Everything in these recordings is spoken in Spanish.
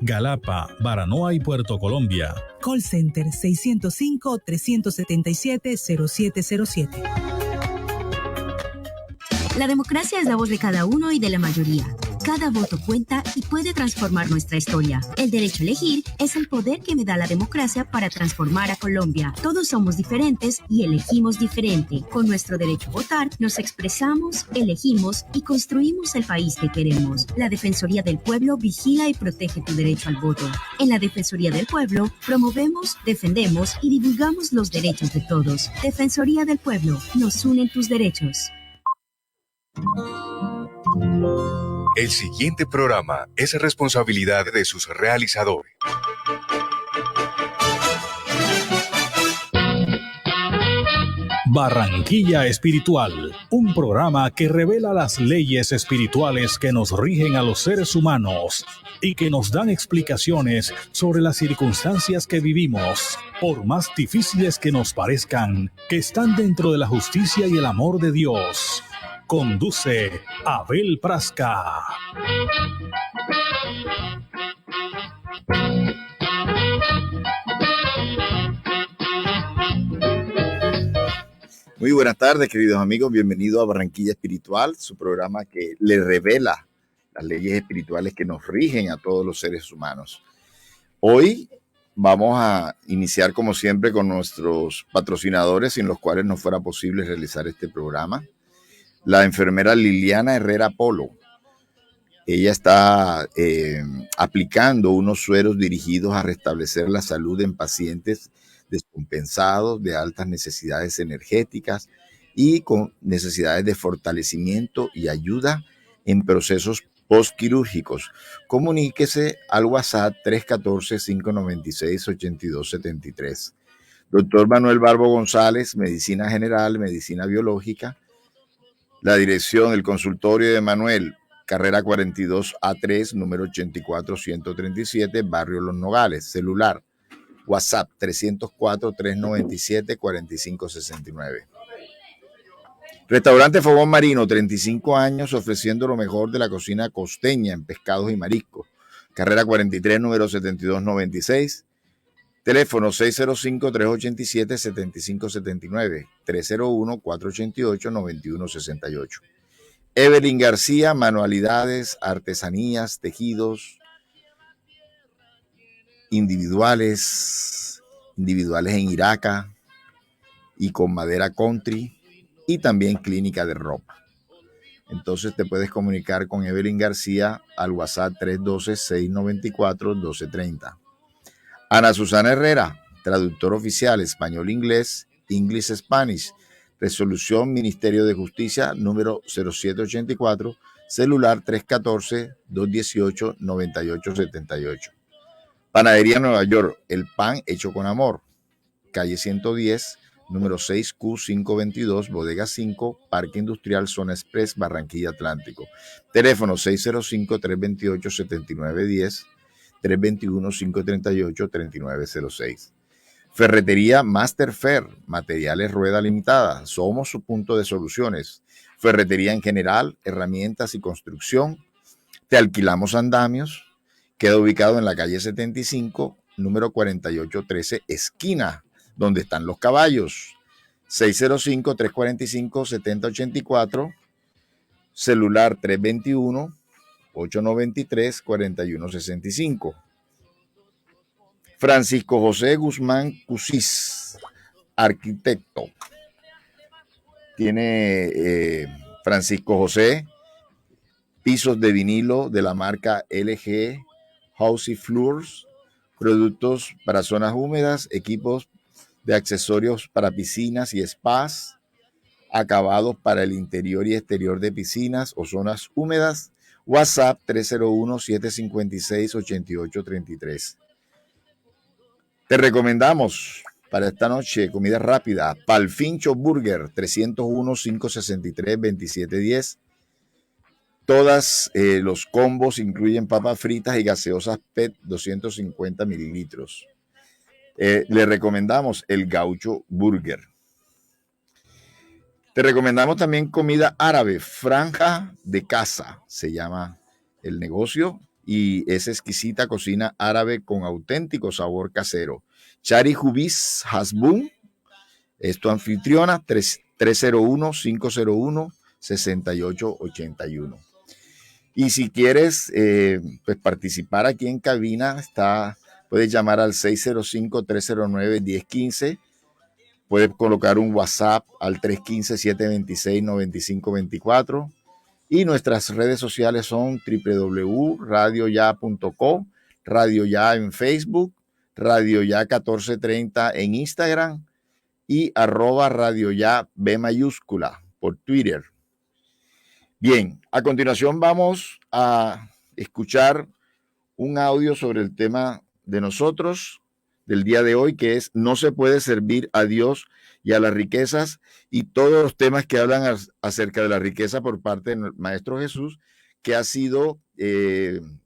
Galapa, Baranoa y Puerto Colombia. Call Center 605-377-0707. La democracia es la voz de cada uno y de la mayoría. Cada voto cuenta y puede transformar nuestra historia. El derecho a elegir es el poder que me da la democracia para transformar a Colombia. Todos somos diferentes y elegimos diferente. Con nuestro derecho a votar, nos expresamos, elegimos y construimos el país que queremos. La Defensoría del Pueblo vigila y protege tu derecho al voto. En la Defensoría del Pueblo, promovemos, defendemos y divulgamos los derechos de todos. Defensoría del Pueblo, nos unen tus derechos. El siguiente programa es responsabilidad de sus realizadores. Barranquilla Espiritual, un programa que revela las leyes espirituales que nos rigen a los seres humanos y que nos dan explicaciones sobre las circunstancias que vivimos, por más difíciles que nos parezcan, que están dentro de la justicia y el amor de Dios. Conduce Abel Prasca. Muy buenas tardes, queridos amigos. Bienvenidos a Barranquilla Espiritual, su programa que le revela las leyes espirituales que nos rigen a todos los seres humanos. Hoy vamos a iniciar, como siempre, con nuestros patrocinadores, sin los cuales no fuera posible realizar este programa. La enfermera Liliana Herrera Polo. Ella está aplicando unos sueros dirigidos a restablecer la salud en pacientes descompensados, de altas necesidades energéticas y con necesidades de fortalecimiento y ayuda en procesos postquirúrgicos. Comuníquese al WhatsApp 314-596-8273. Doctor Manuel Barbo González, Medicina General, Medicina Biológica. La dirección del consultorio de Manuel, carrera 42A3, número 84137, Barrio Los Nogales. Celular, WhatsApp 304-397-4569. Restaurante Fogón Marino, 35 años ofreciendo lo mejor de la cocina costeña en pescados y mariscos. Carrera 43, número 7296. Teléfono 605-387-7579, 301-488-9168. Evelyn García, manualidades, artesanías, tejidos individuales en Iraca y con madera country y también clínica de ropa. Entonces te puedes comunicar con Evelyn García al WhatsApp 312-694-1230. Ana Susana Herrera, traductor oficial español-inglés, English-Spanish, resolución Ministerio de Justicia número 0784, celular 314-218-9878. Panadería Nueva York, el pan hecho con amor, calle 110, número 6Q522, bodega 5, Parque Industrial Zona Express, Barranquilla Atlántico. Teléfono 605-328-7910. 321-538-3906. Ferretería Master Fer, materiales rueda limitada. Somos su punto de soluciones. Ferretería en general, herramientas y construcción. Te alquilamos andamios. Queda ubicado en la calle 75, número 4813, esquina, donde están los caballos. 605-345-7084. Celular 321-893-4165. Francisco José Guzmán Cusís, arquitecto. Tiene Francisco José pisos de vinilo de la marca LG Housey Floors, productos para zonas húmedas, equipos de accesorios para piscinas y spas, acabados para el interior y exterior de piscinas o zonas húmedas. WhatsApp 301-756-8833. Te recomendamos para esta noche comida rápida, Palfincho Burger, 301-563-2710. Todas los combos incluyen papas fritas y gaseosas PET 250 mililitros. Le recomendamos el Gaucho Burger. Te recomendamos también comida árabe, Franja de Casa, se llama el negocio. y es exquisita cocina árabe con auténtico sabor casero. Chari Jubis Hasbun es tu anfitriona, 301-501-6881. Y si quieres pues participar aquí en cabina, puedes llamar al 605-309-1015. Puedes colocar un WhatsApp al 315-726-9524. Y nuestras redes sociales son www.radioya.co, Radio Ya en Facebook, Radio Ya 1430 en Instagram y @Radio Ya B mayúscula por Twitter. Bien, a continuación vamos a escuchar un audio sobre el tema de nosotros del día de hoy, que es no se puede servir a Dios y a las riquezas, y todos los temas que hablan acerca de la riqueza por parte del Maestro Jesús, que ha sido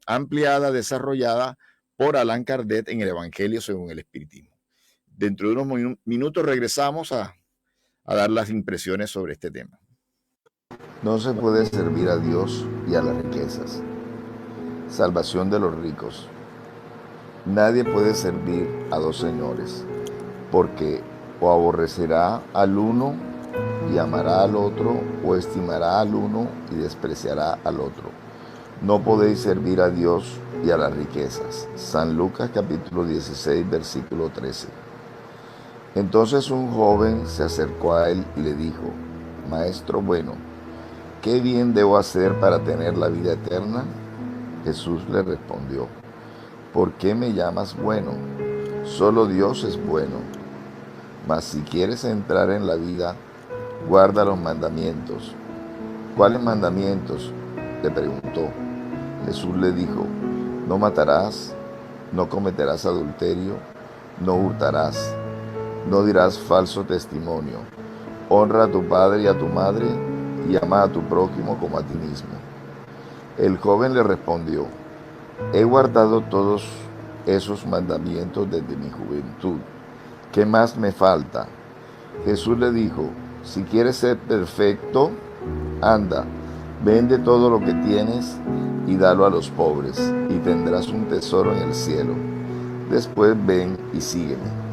ampliada, desarrollada por Allan Kardec en el Evangelio según el Espiritismo. Dentro de unos minutos regresamos a dar las impresiones sobre este tema. No se puede servir a Dios y a las riquezas. Salvación de los ricos. Nadie puede servir a dos señores, porque o aborrecerá al uno y amará al otro, o estimará al uno y despreciará al otro. No podéis servir a Dios y a las riquezas. San Lucas capítulo 16, versículo 13. Entonces un joven se acercó a él y le dijo: Maestro bueno, ¿qué bien debo hacer para tener la vida eterna? Jesús le respondió: ¿por qué me llamas bueno? Solo Dios es bueno. Mas si quieres entrar en la vida, guarda los mandamientos. ¿Cuáles mandamientos?, le preguntó. Jesús le dijo: no matarás, no cometerás adulterio, no hurtarás, no dirás falso testimonio, honra a tu padre y a tu madre, y ama a tu prójimo como a ti mismo. El joven le respondió: he guardado todos esos mandamientos desde mi juventud. ¿Qué más me falta? Jesús le dijo: si quieres ser perfecto, anda, vende todo lo que tienes y dalo a los pobres, y tendrás un tesoro en el cielo. Después ven y sígueme.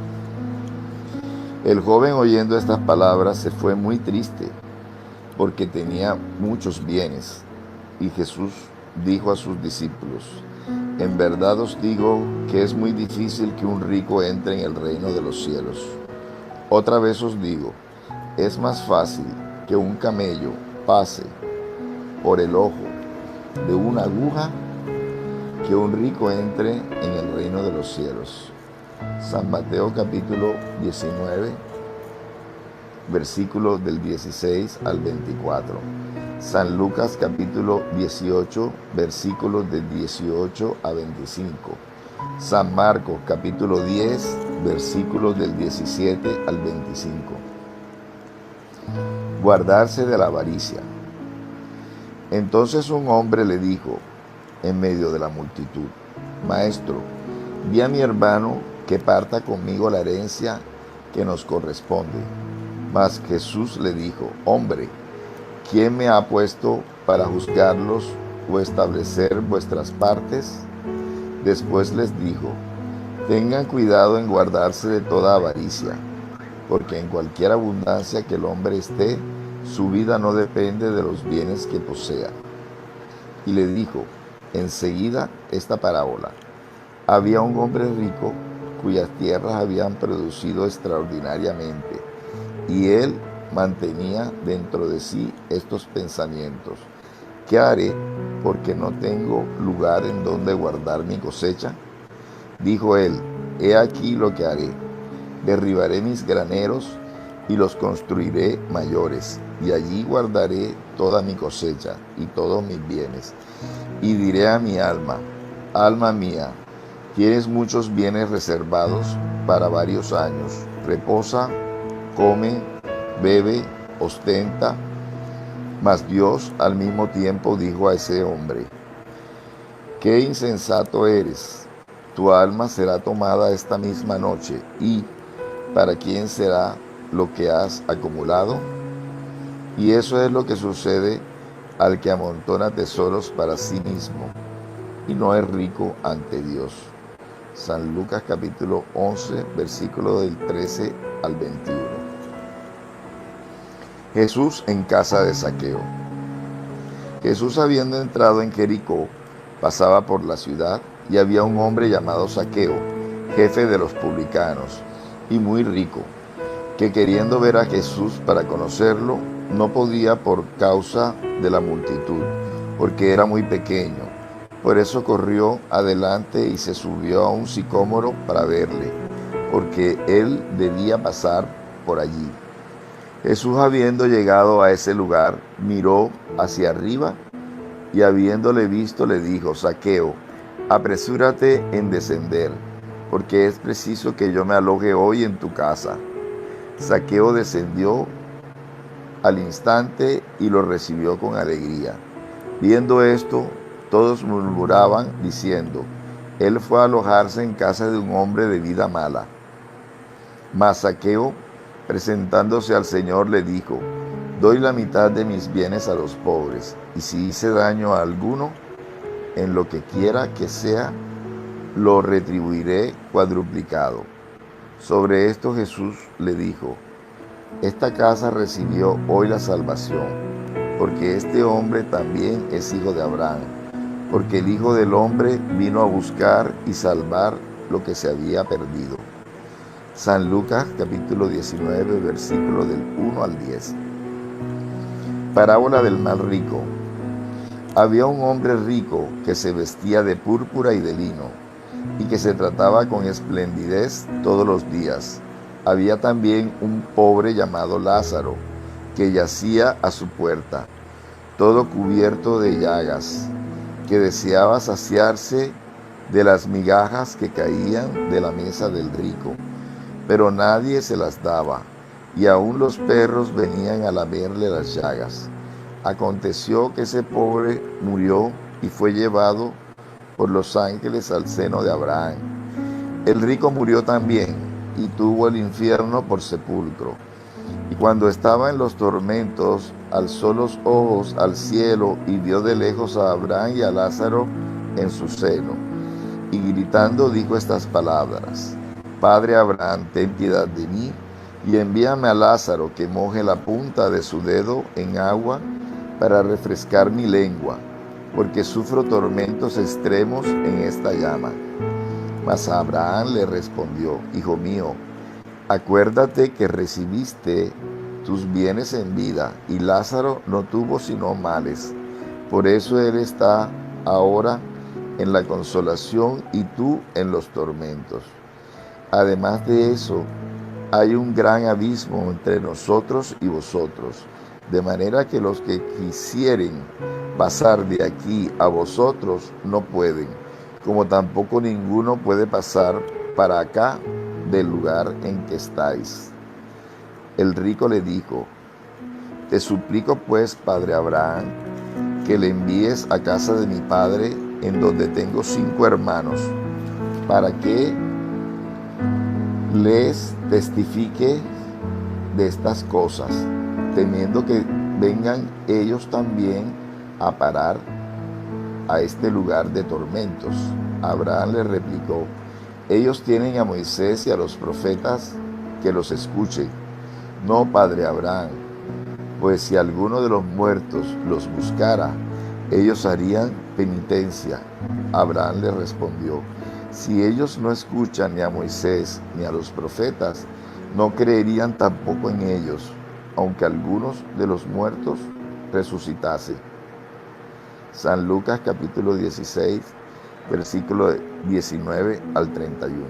El joven, oyendo estas palabras, se fue muy triste, porque tenía muchos bienes. Y Jesús dijo a sus discípulos: en verdad os digo que es muy difícil que un rico entre en el reino de los cielos. Otra vez os digo, es más fácil que un camello pase por el ojo de una aguja que un rico entre en el reino de los cielos. San Mateo capítulo 19, versículos del 16 al 24. San Lucas capítulo 18, versículos del 18 a 25. San Marcos capítulo 10, versículos del 17 al 25. Guardarse de la avaricia. Entonces un hombre le dijo en medio de la multitud: Maestro, di a mi hermano que parta conmigo la herencia que nos corresponde. Mas Jesús le dijo: Hombre, ¿quién me ha puesto para juzgarlos o establecer vuestras partes? Después les dijo: tengan cuidado en guardarse de toda avaricia, porque en cualquier abundancia que el hombre esté, su vida no depende de los bienes que posea. Y le dijo enseguida esta parábola: había un hombre rico cuyas tierras habían producido extraordinariamente, y él mantenía dentro de sí estos pensamientos: ¿qué haré, porque no tengo lugar en donde guardar mi cosecha? Dijo él: he aquí lo que haré: derribaré mis graneros y los construiré mayores, y allí guardaré toda mi cosecha y todos mis bienes. Y diré a mi alma: alma mía, tienes muchos bienes reservados para varios años. Reposa, come, bebe, ostenta. Mas Dios al mismo tiempo dijo a ese hombre: qué insensato eres, tu alma será tomada esta misma noche, y ¿para quién será lo que has acumulado? Y eso es lo que sucede al que amontona tesoros para sí mismo y no es rico ante Dios. San Lucas capítulo 11, versículo del 13 al 21. Jesús en casa de Zaqueo. Jesús, habiendo entrado en Jericó, pasaba por la ciudad, y había un hombre llamado Zaqueo, jefe de los publicanos, y muy rico, que queriendo ver a Jesús para conocerlo, no podía por causa de la multitud, porque era muy pequeño. Por eso corrió adelante y se subió a un sicómoro para verle, porque él debía pasar por allí. Jesús, habiendo llegado a ese lugar, miró hacia arriba y habiéndole visto le dijo: Zaqueo, apresúrate en descender, porque es preciso que yo me aloje hoy en tu casa. Zaqueo descendió al instante y lo recibió con alegría. Viendo esto, todos murmuraban diciendo: él fue a alojarse en casa de un hombre de vida mala. Mas Zaqueo, presentándose al Señor, le dijo: doy la mitad de mis bienes a los pobres, y si hice daño a alguno, en lo que quiera que sea, lo retribuiré cuadruplicado. Sobre esto Jesús le dijo: esta casa recibió hoy la salvación, porque este hombre también es hijo de Abraham, porque el Hijo del Hombre vino a buscar y salvar lo que se había perdido. San Lucas capítulo 19, versículo del 1 al 10. Parábola del mal rico. Había un hombre rico que se vestía de púrpura y de lino, y que se trataba con esplendidez todos los días. Había también un pobre llamado Lázaro, que yacía a su puerta, todo cubierto de llagas, que deseaba saciarse de las migajas que caían de la mesa del rico, pero nadie se las daba, y aun los perros venían a lamerle las llagas. Aconteció que ese pobre murió y fue llevado por los ángeles al seno de Abraham. El rico murió también y tuvo el infierno por sepulcro. Y cuando estaba en los tormentos, alzó los ojos al cielo y vio de lejos a Abraham y a Lázaro en su seno. Y gritando dijo estas palabras: Padre Abraham, ten piedad de mí, y envíame a Lázaro que moje la punta de su dedo en agua para refrescar mi lengua, porque sufro tormentos extremos en esta llama. Mas Abraham le respondió: Hijo mío, acuérdate que recibiste tus bienes en vida, y Lázaro no tuvo sino males. Por eso él está ahora en la consolación y tú en los tormentos. Además de eso, hay un gran abismo entre nosotros y vosotros, de manera que los que quisieren pasar de aquí a vosotros no pueden, como tampoco ninguno puede pasar para acá del lugar en que estáis. El rico le dijo: Te suplico pues, padre Abraham, que le envíes a casa de mi padre, en donde tengo 5 hermanos, para que les testifique de estas cosas, temiendo que vengan ellos también a parar a este lugar de tormentos. Abraham le replicó: ellos tienen a Moisés y a los profetas, que los escuchen. No, padre Abraham, pues si alguno de los muertos los buscara, ellos harían penitencia. Abraham le respondió: si ellos no escuchan ni a Moisés ni a los profetas, no creerían tampoco en ellos, aunque algunos de los muertos resucitase. San Lucas capítulo 16, versículo 19 al 31.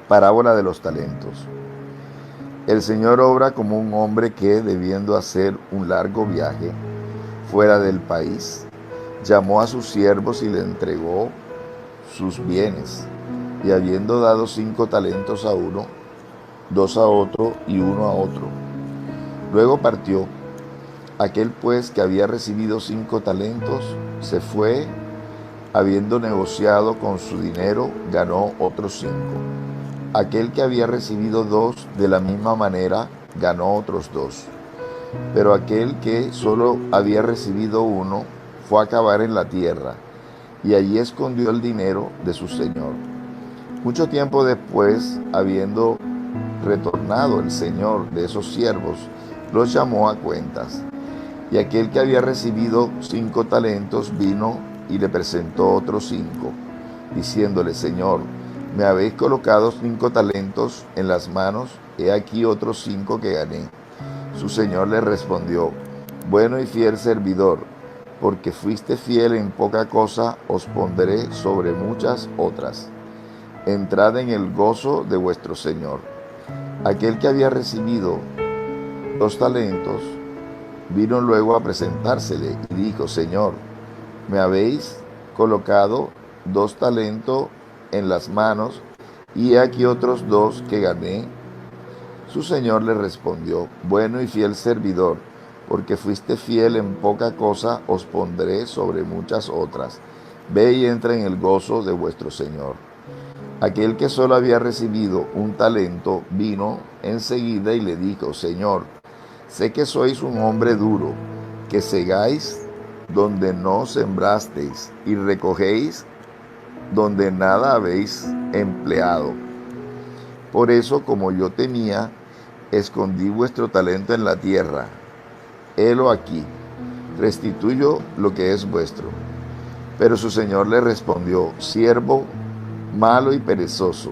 Parábola de los talentos. El Señor obra como un hombre que, debiendo hacer un largo viaje fuera del país, llamó a sus siervos y le entregó sus bienes, y habiendo dado 5 talentos a uno, 2 a otro y 1 a otro, luego partió. Aquel pues que había recibido 5 talentos se fue, habiendo negociado con su dinero, ganó otros 5. Aquel que había recibido 2 de la misma manera ganó otros 2. Pero aquel que solo había recibido 1 fue a cavar en la tierra, y allí escondió el dinero de su señor. Mucho tiempo después, habiendo retornado el señor de esos siervos, los llamó a cuentas. Y aquel que había recibido 5 talentos vino y le presentó otros 5, diciéndole: Señor, me habéis colocado 5 talentos en las manos, he aquí otros 5 que gané. Su señor le respondió: bueno y fiel servidor, porque fuiste fiel en poca cosa, os pondré sobre muchas otras. Entrad en el gozo de vuestro señor. Aquel que había recibido 2 talentos vino luego a presentársele y dijo: Señor, me habéis colocado 2 talentos en las manos, y he aquí otros 2 que gané. Su señor le respondió: bueno y fiel servidor, porque fuiste fiel en poca cosa, os pondré sobre muchas otras. Ve y entra en el gozo de vuestro señor. Aquel que solo había recibido 1 talento vino enseguida y le dijo: Señor, sé que sois un hombre duro, que segáis donde no sembrasteis y recogéis donde nada habéis empleado. Por eso, como yo temía, escondí vuestro talento en la tierra. Helo aquí, restituyo lo que es vuestro. Pero su señor le respondió: siervo malo y perezoso,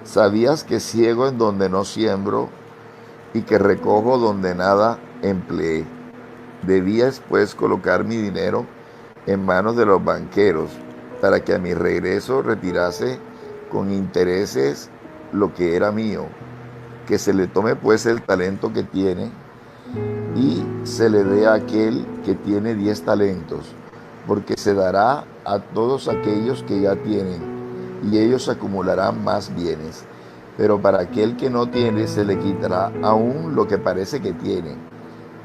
¿sabías que ciego en donde no siembro y que recojo donde nada empleé? Debías pues colocar mi dinero en manos de los banqueros, para que a mi regreso retirase con intereses lo que era mío. Que se le tome pues el talento que tiene y se le dé a aquel que tiene 10 talentos, porque se dará a todos aquellos que ya tienen, y ellos acumularán más bienes. Pero para aquel que no tiene se le quitará aún lo que parece que tiene,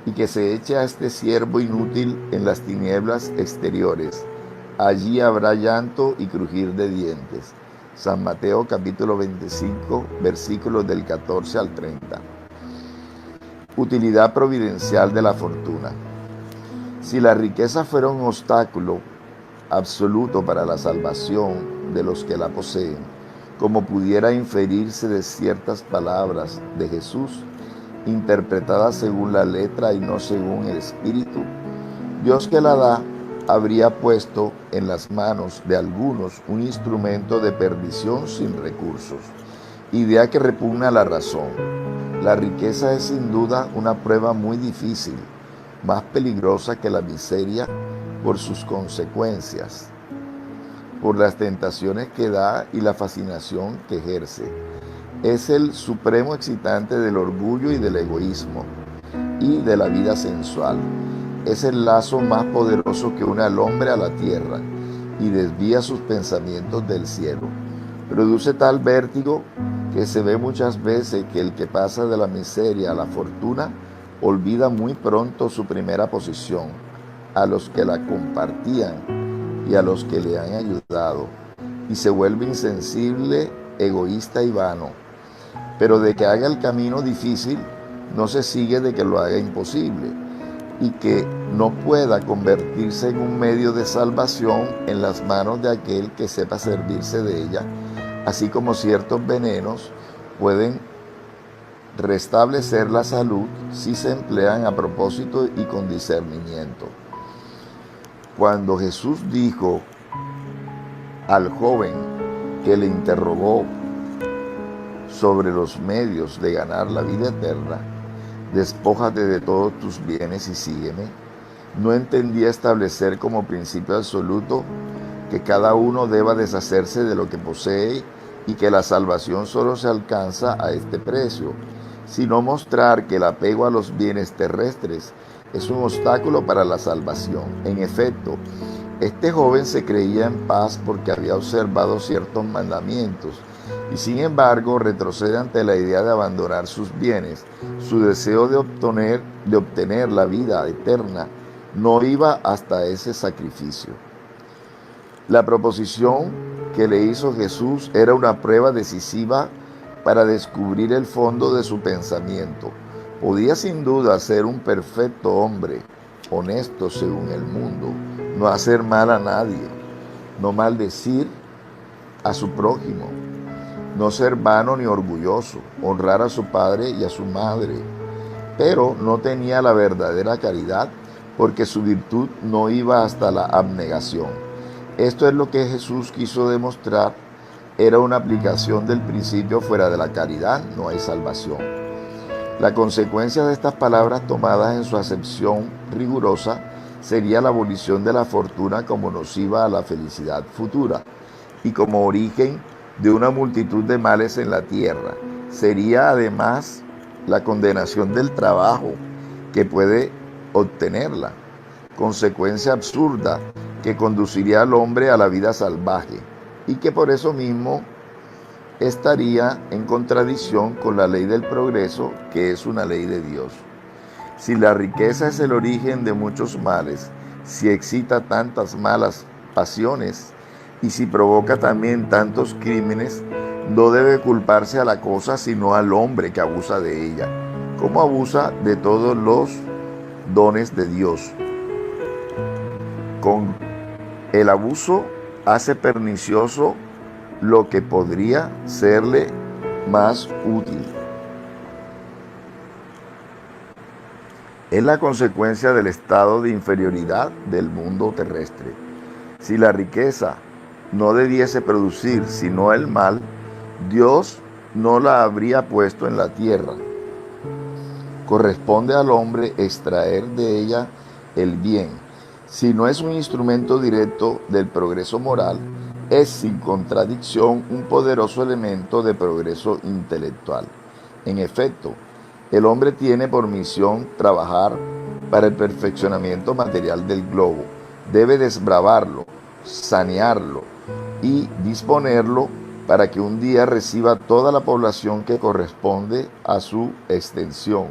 y que se eche a este siervo inútil en las tinieblas exteriores. Allí habrá llanto y crujir de dientes. San Mateo capítulo 25, versículos del 14 al 30. Utilidad providencial de la fortuna. Si la riqueza fuera un obstáculo absoluto para la salvación de los que la poseen, como pudiera inferirse de ciertas palabras de Jesús, interpretadas según la letra y no según el espíritu, Dios que la da habría puesto en las manos de algunos un instrumento de perdición sin recursos, idea que repugna a la razón. La riqueza es sin duda una prueba muy difícil, más peligrosa que la miseria por sus consecuencias, por las tentaciones que da y la fascinación que ejerce. Es el supremo excitante del orgullo y del egoísmo y de la vida sensual. Es el lazo más poderoso que une al hombre a la tierra y desvía sus pensamientos del cielo. Produce tal vértigo que se ve muchas veces que el que pasa de la miseria a la fortuna olvida muy pronto su primera posición, a los que la compartían y a los que le han ayudado, y se vuelve insensible, egoísta y vano. Pero de que haga el camino difícil, no se sigue de que lo haga imposible, y que no pueda convertirse en un medio de salvación en las manos de aquel que sepa servirse de ella, así como ciertos venenos pueden restablecer la salud si se emplean a propósito y con discernimiento. Cuando Jesús dijo al joven que le interrogó sobre los medios de ganar la vida eterna, despójate de todos tus bienes y sígueme, no entendía establecer como principio absoluto que cada uno deba deshacerse de lo que posee y que la salvación solo se alcanza a este precio, sino mostrar que el apego a los bienes terrestres es un obstáculo para la salvación. En efecto, este joven se creía en paz porque había observado ciertos mandamientos, y sin embargo retrocede ante la idea de abandonar sus bienes. Su deseo de obtener la vida eterna no iba hasta ese sacrificio. La proposición que le hizo Jesús era una prueba decisiva para descubrir el fondo de su pensamiento. Podía sin duda ser un perfecto hombre, honesto según el mundo, no hacer mal a nadie, no maldecir a su prójimo, no ser vano ni orgulloso, honrar a su padre y a su madre. Pero no tenía la verdadera caridad porque su virtud no iba hasta la abnegación. Esto es lo que Jesús quiso demostrar. Era una aplicación del principio: fuera de la caridad no hay salvación. La consecuencia de estas palabras tomadas en su acepción rigurosa sería la abolición de la fortuna como nociva a la felicidad futura y como origen de una multitud de males en la tierra. Sería además la condenación del trabajo que puede obtenerla, consecuencia absurda que conduciría al hombre a la vida salvaje y que por eso mismo estaría en contradicción con la ley del progreso, que es una ley de Dios. Si la riqueza es el origen de muchos males, si excita tantas malas pasiones y si provoca también tantos crímenes, no debe culparse a la cosa sino al hombre que abusa de ella, como abusa de todos los dones de Dios. Con el abuso hace pernicioso lo que podría serle más útil. Es la consecuencia del estado de inferioridad del mundo terrestre. Si la riqueza no debiese producir sino el mal, Dios no la habría puesto en la tierra. Corresponde al hombre extraer de ella el bien. Si no es un instrumento directo del progreso moral, es sin contradicción un poderoso elemento de progreso intelectual. En efecto, el hombre tiene por misión trabajar para el perfeccionamiento material del globo. Debe desbravarlo, sanearlo y disponerlo para que un día reciba toda la población que corresponde a su extensión.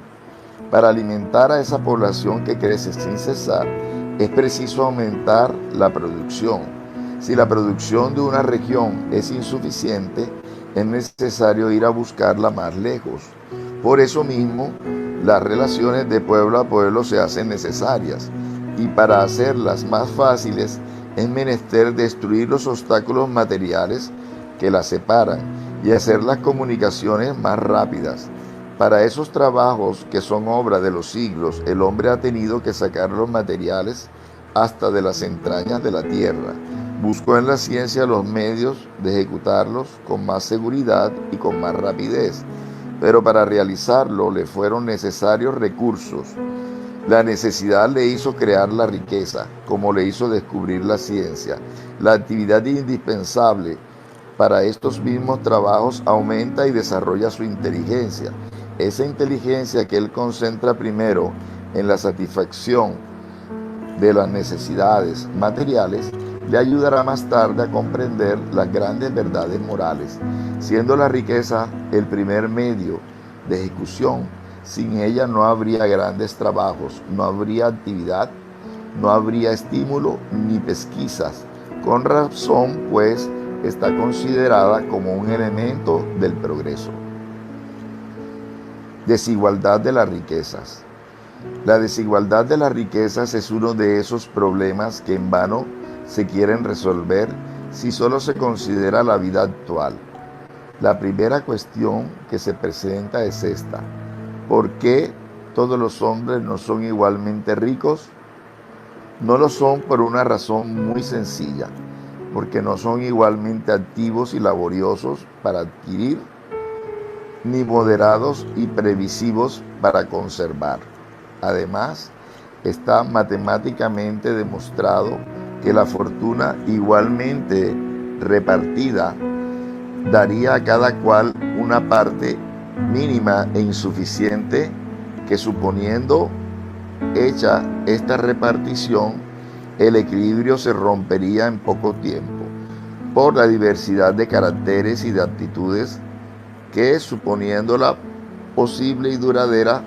Para alimentar a esa población que crece sin cesar, es preciso aumentar la producción. Si la producción de una región es insuficiente, es necesario ir a buscarla más lejos. Por eso mismo, las relaciones de pueblo a pueblo se hacen necesarias, y para hacerlas más fáciles es menester destruir los obstáculos materiales que las separan y hacer las comunicaciones más rápidas. Para esos trabajos que son obra de los siglos, el hombre ha tenido que sacar los materiales hasta de las entrañas de la tierra. Buscó en la ciencia los medios de ejecutarlos con más seguridad y con más rapidez, pero para realizarlo le fueron necesarios recursos. La necesidad le hizo crear la riqueza, como le hizo descubrir la ciencia. La actividad indispensable para estos mismos trabajos aumenta y desarrolla su inteligencia. Esa inteligencia que él concentra primero en la satisfacción de las necesidades materiales, le ayudará más tarde a comprender las grandes verdades morales. Siendo la riqueza el primer medio de ejecución, sin ella no habría grandes trabajos, no habría actividad, no habría estímulo ni pesquisas. Con razón, pues, está considerada como un elemento del progreso. Desigualdad de las riquezas. La desigualdad de las riquezas es uno de esos problemas que en vano se quieren resolver si solo se considera la vida actual. La primera cuestión que se presenta es esta: ¿por qué todos los hombres no son igualmente ricos? No lo son por una razón muy sencilla, porque no son igualmente activos y laboriosos para adquirir, ni moderados y previsivos para conservar. Además, está matemáticamente demostrado que la fortuna igualmente repartida daría a cada cual una parte mínima e insuficiente que, suponiendo hecha esta repartición, el equilibrio se rompería en poco tiempo por la diversidad de caracteres y de aptitudes que, suponiéndola posible y duradera,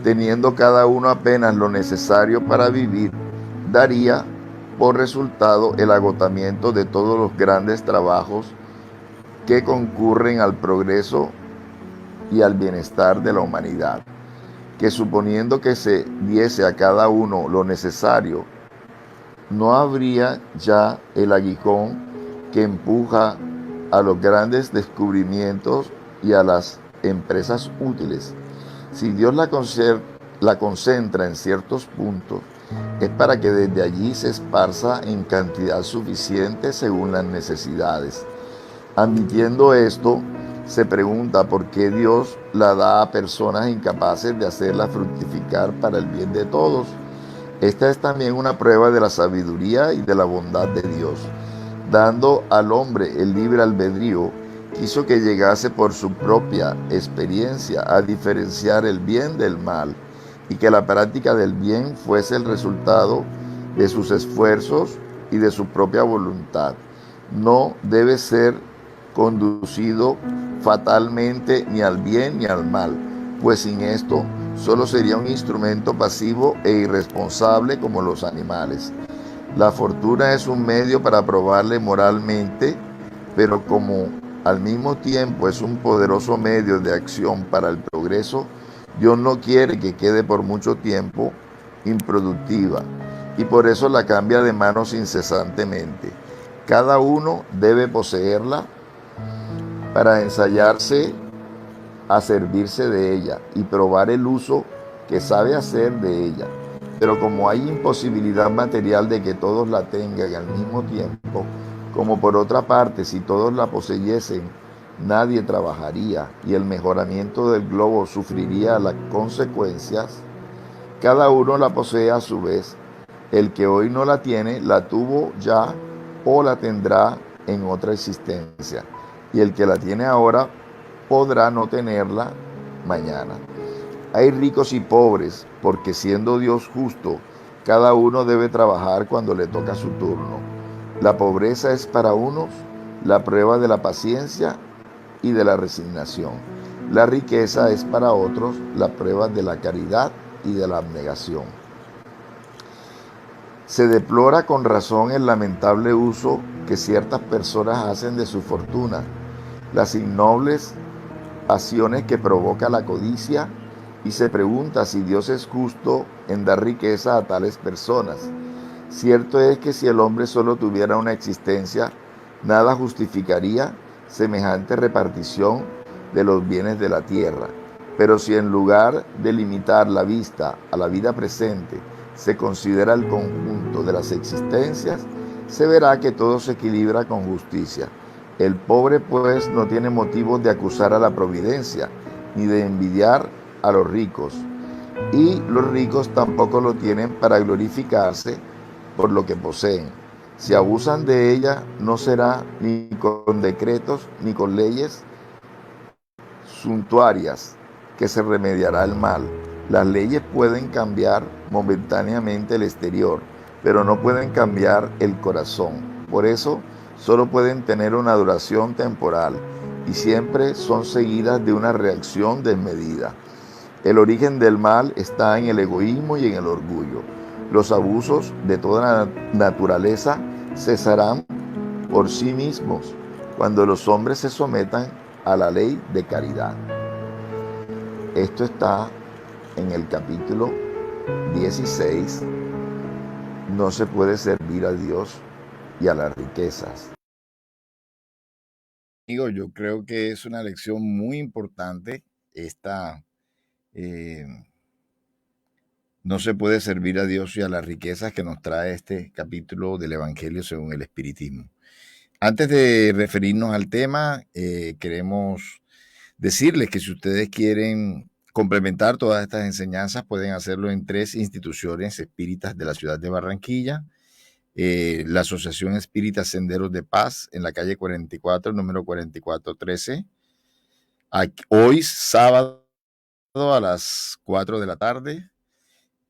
teniendo cada uno apenas lo necesario para vivir, daría por resultado el agotamiento de todos los grandes trabajos que concurren al progreso y al bienestar de la humanidad. que suponiendo que se diese a cada uno lo necesario, no habría ya el aguijón que empuja a los grandes descubrimientos y a las empresas útiles. Si Dios la concentra en ciertos puntos, es para que desde allí se esparza en cantidad suficiente según las necesidades. Admitiendo esto, se pregunta por qué Dios la da a personas incapaces de hacerla fructificar para el bien de todos. Esta es también una prueba de la sabiduría y de la bondad de Dios. Dando al hombre el libre albedrío, quiso que llegase por su propia experiencia a diferenciar el bien del mal y que la práctica del bien fuese el resultado de sus esfuerzos y de su propia voluntad. No debe ser conducido fatalmente ni al bien ni al mal, pues sin esto solo sería un instrumento pasivo e irresponsable como los animales. La fortuna es un medio para probarle moralmente, pero como al mismo tiempo es un poderoso medio de acción para el progreso, Dios no quiere que quede por mucho tiempo improductiva y por eso la cambia de manos incesantemente. Cada uno debe poseerla para ensayarse a servirse de ella y probar el uso que sabe hacer de ella. Pero como hay imposibilidad material de que todos la tengan al mismo tiempo, como por otra parte, si todos la poseyesen, nadie trabajaría y el mejoramiento del globo sufriría las consecuencias, cada uno la posee a su vez. El que hoy no la tiene, la tuvo ya o la tendrá en otra existencia. Y el que la tiene ahora podrá no tenerla mañana. Hay ricos y pobres, porque siendo Dios justo, cada uno debe trabajar cuando le toca su turno. La pobreza es para unos la prueba de la paciencia y de la resignación. La riqueza es para otros la prueba de la caridad y de la abnegación. Se deplora con razón el lamentable uso que ciertas personas hacen de su fortuna, las innobles pasiones que provoca la codicia, y se pregunta si Dios es justo en dar riqueza a tales personas. Cierto es que si el hombre solo tuviera una existencia, nada justificaría semejante repartición de los bienes de la tierra. Pero si en lugar de limitar la vista a la vida presente, se considera el conjunto de las existencias, se verá que todo se equilibra con justicia. El pobre, pues, no tiene motivos de acusar a la providencia, ni de envidiar a los ricos. Y los ricos tampoco lo tienen para glorificarse por lo que poseen. Si abusan de ella, no será ni con decretos ni con leyes suntuarias que se remediará el mal. Las leyes pueden cambiar momentáneamente el exterior, pero no pueden cambiar el corazón. Por eso, solo pueden tener una duración temporal y siempre son seguidas de una reacción desmedida. El origen del mal está en el egoísmo y en el orgullo. Los abusos de toda naturaleza cesarán por sí mismos cuando los hombres se sometan a la ley de caridad. Esto está en el capítulo 16. No se puede servir a Dios y a las riquezas. Amigo, yo creo que es una lección muy importante esta. No se puede servir a Dios y a las riquezas que nos trae este capítulo del Evangelio según el Espiritismo. Antes de referirnos al tema, queremos decirles que si ustedes quieren complementar todas estas enseñanzas, pueden hacerlo en 3 instituciones espíritas de la ciudad de Barranquilla. La Asociación Espírita Senderos de Paz, en la calle 44, número 4413. Hoy, sábado, a las 4 de la tarde.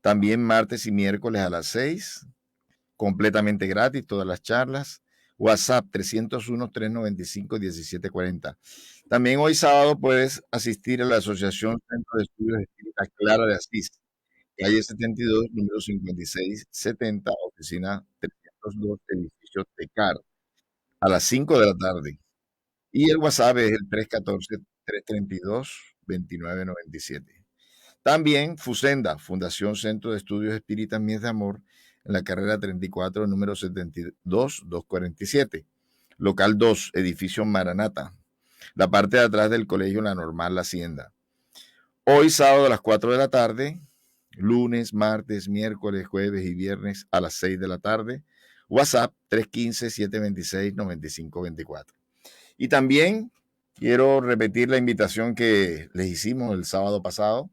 También martes y miércoles a las 6. Completamente gratis, todas las charlas. WhatsApp 301-395-1740. También hoy sábado puedes asistir a la Asociación Centro de Estudios Espíritas Clara de Asís, calle 72, número 5670, oficina 302, edificio Tecar, a las 5 de la tarde. Y el WhatsApp es el 314-332-2997. También Fusenda, Fundación Centro de Estudios Espíritas Mies de Amor, en la carrera 34, número 72-247. Local 2, edificio Maranata. La parte de atrás del colegio La Normal La Hacienda. Hoy, sábado a las 4 de la tarde, lunes, martes, miércoles, jueves y viernes a las 6 de la tarde. WhatsApp 315-726-9524. Y también quiero repetir la invitación que les hicimos el sábado pasado.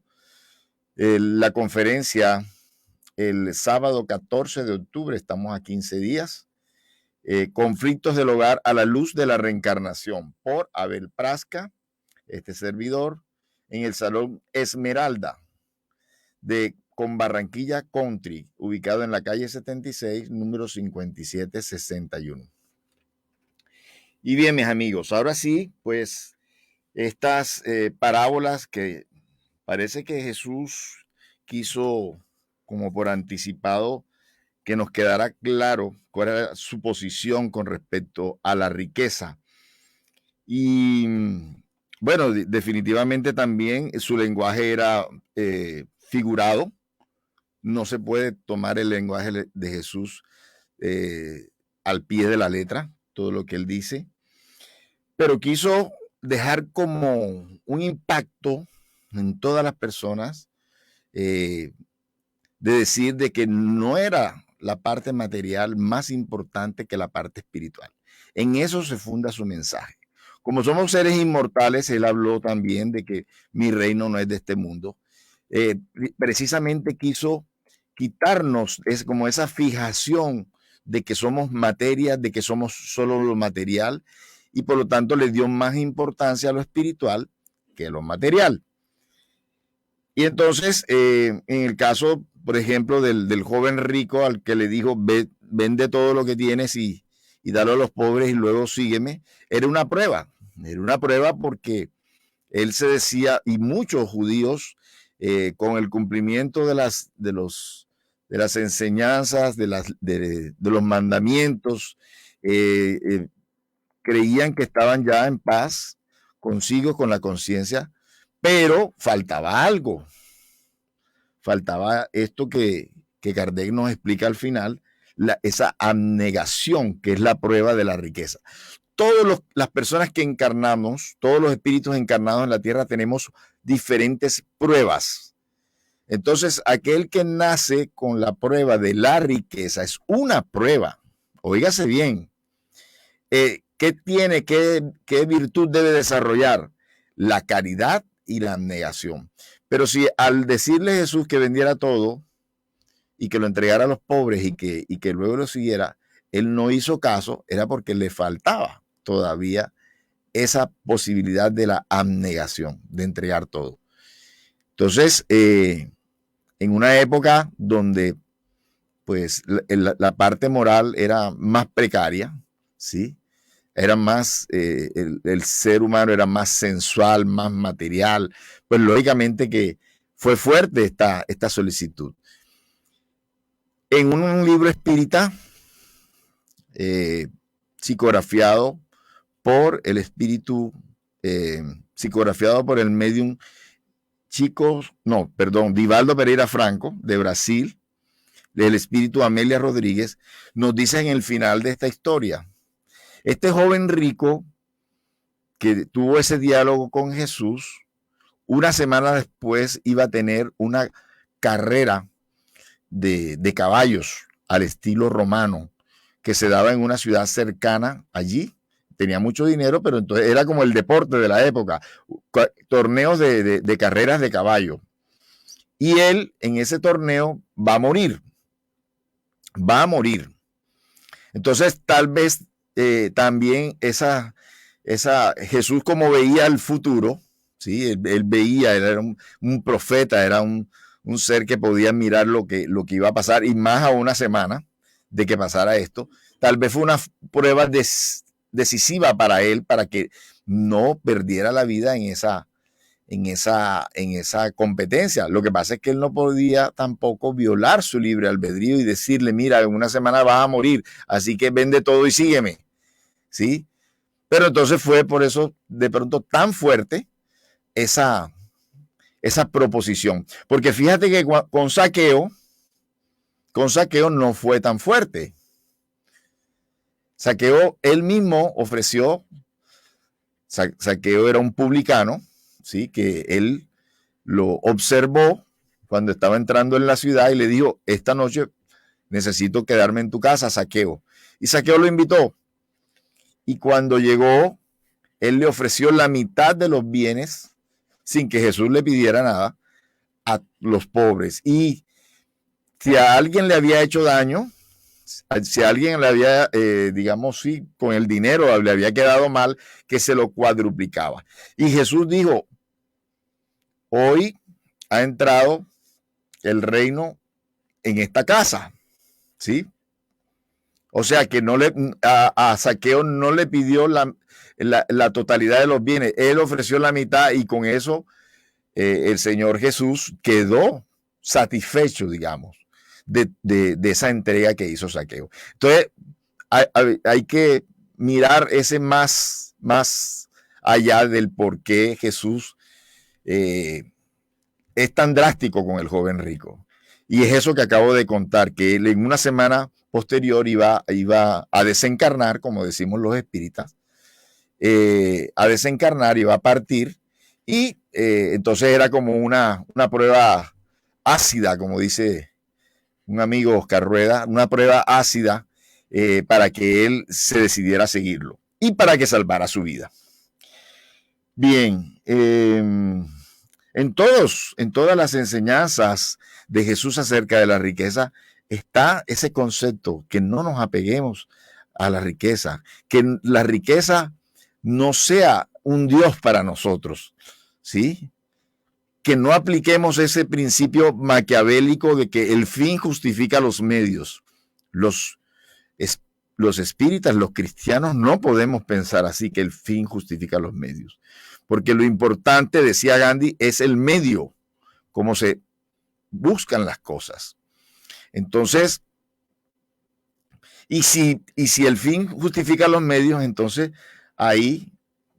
La conferencia el sábado 14 de octubre, estamos a 15 días. Conflictos del hogar a la luz de la reencarnación, por Abel Prasca, este servidor, en el Salón Esmeralda con Barranquilla Country, ubicado en la calle 76, número 5761. Y bien, mis amigos, ahora sí, pues estas parábolas que parece que Jesús quiso, como por anticipado, que nos quedara claro cuál era su posición con respecto a la riqueza. Y bueno, definitivamente también su lenguaje era figurado. No se puede tomar el lenguaje de Jesús al pie de la letra, todo lo que él dice, pero quiso dejar como un impacto en todas las personas, de decir de que no era la parte material más importante que la parte espiritual. En eso se funda su mensaje. Como somos seres inmortales, él habló también de que mi reino no es de este mundo. Precisamente quiso quitarnos como esa fijación de que somos materia, de que somos solo lo material, y por lo tanto le dio más importancia a lo espiritual que a lo material. Y entonces, en el caso, por ejemplo, del joven rico al que le dijo, vende todo lo que tienes y dalo a los pobres y luego sígueme, era una prueba porque él se decía, y muchos judíos, con el cumplimiento de las enseñanzas, de los mandamientos, creían que estaban ya en paz consigo, con la conciencia, pero faltaba algo. Faltaba esto que Kardec nos explica al final, esa abnegación, que es la prueba de la riqueza. Todas las personas que encarnamos, todos los espíritus encarnados en la tierra, tenemos diferentes pruebas. Entonces, aquel que nace con la prueba de la riqueza es una prueba. Óigase bien. ¿Qué tiene? ¿Qué virtud debe desarrollar? La caridad y la abnegación. Pero si al decirle a Jesús que vendiera todo y que lo entregara a los pobres y que luego lo siguiera, él no hizo caso, era porque le faltaba todavía esa posibilidad de la abnegación, de entregar todo. Entonces, en una época donde pues la parte moral era más precaria, ¿sí? Era más, el ser humano era más sensual, más material, pues lógicamente que fue fuerte esta solicitud. En un libro espírita, psicografiado por el espíritu, psicografiado por el médium Divaldo Pereira Franco, de Brasil, del espíritu Amelia Rodríguez, nos dice en el final de esta historia, este joven rico que tuvo ese diálogo con Jesús, una semana después iba a tener una carrera de caballos al estilo romano que se daba en una ciudad cercana allí. Tenía mucho dinero, pero entonces era como el deporte de la época, torneos de carreras de caballo. Y él en ese torneo va a morir. Entonces tal vez también Jesús, como veía el futuro, ¿sí? Él veía, él era un profeta, era un ser que podía mirar lo que iba a pasar, y más a una semana de que pasara esto. Tal vez fue una prueba decisiva para él, para que no perdiera la vida en esa competencia. Lo que pasa es que él no podía tampoco violar su libre albedrío y decirle, mira, en una semana vas a morir, así que vende todo y sígueme, ¿sí? Pero entonces fue por eso de pronto tan fuerte esa esa proposición. Porque fíjate que con Zaqueo no fue tan fuerte. Zaqueo, él mismo ofreció, Zaqueo era un publicano, ¿sí? Que él lo observó cuando estaba entrando en la ciudad y le dijo, esta noche necesito quedarme en tu casa, Zaqueo. Y Zaqueo lo invitó. Y cuando llegó, él le ofreció la mitad de los bienes, sin que Jesús le pidiera nada, a los pobres. Y si a alguien le había hecho daño, si a alguien le había, digamos, sí, con el dinero le había quedado mal, que se lo cuadruplicaba. Y Jesús dijo, hoy ha entrado el reino en esta casa, ¿sí? O sea que a Zaqueo no le pidió la totalidad de los bienes, él ofreció la mitad y con eso el Señor Jesús quedó satisfecho, digamos, de esa entrega que hizo Zaqueo. Entonces, hay que mirar ese más allá del por qué Jesús es tan drástico con el joven rico. Y es eso que acabo de contar, que él en una semana posterior iba a desencarnar, como decimos los espíritas, a desencarnar, iba a partir, y entonces era como una prueba ácida, como dice un amigo Oscar Rueda, una prueba ácida para que él se decidiera a seguirlo y para que salvara su vida. Bien, en todas las enseñanzas de Jesús acerca de la riqueza está ese concepto, que no nos apeguemos a la riqueza, que la riqueza no sea un Dios para nosotros, ¿sí? Que no apliquemos ese principio maquiavélico de que el fin justifica los medios. Los espíritas, los cristianos, no podemos pensar así, que el fin justifica los medios. Porque lo importante, decía Gandhi, es el medio, cómo se buscan las cosas. Entonces, y si el fin justifica los medios, entonces ahí